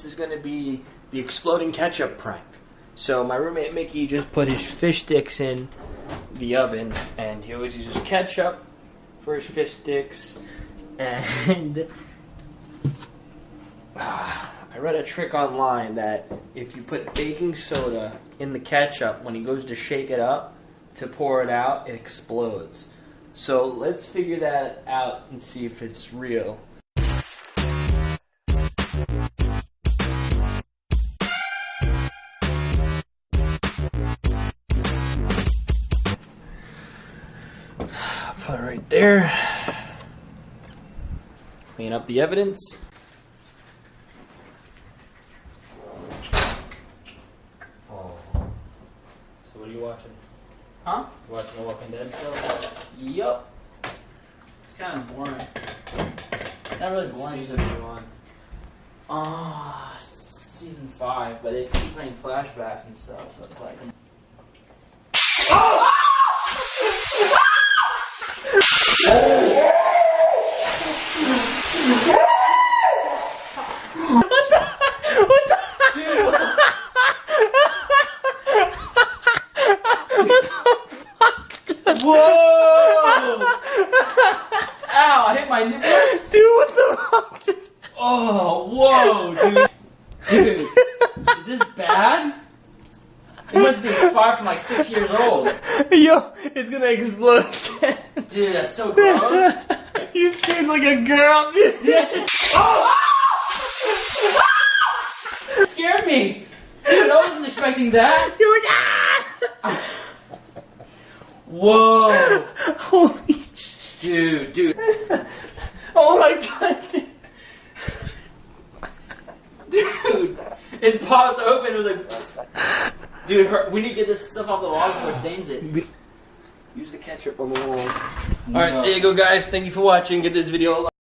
This is going to be the exploding ketchup prank. So my roommate Mickey just put his fish sticks in the oven, and he always uses ketchup for his fish sticks. And I read a trick online that if you put baking soda in the ketchup, when he goes to shake it up to pour it out, it explodes. So let's figure that out and see if it's real. Put it right there. Clean up the evidence. Oh. So what are you watching? Huh? You watching The Walking Dead still? Yup. It's kind of boring. Not really boring. Season are you on? Season 5, but they keep playing flashbacks and stuff, so it's like... Whoa! Ow, I hit my nipple. Dude, what the fuck? Oh, whoa, dude. Dude, is this bad? It must be expired from like 6 years old. Yo, it's gonna explode again. Dude, that's so gross. You screamed like a girl, dude. That shit. Oh! It scared me. Dude, I wasn't expecting that. You're like, ah! Whoa. Holy shit. Dude. Oh my god, dude. Dude, it popped open. It was like, dude, we need to get this stuff off the wall before it stains it. Use the ketchup on the wall. Alright, there you go, guys. Thank you for watching. Give this video a like.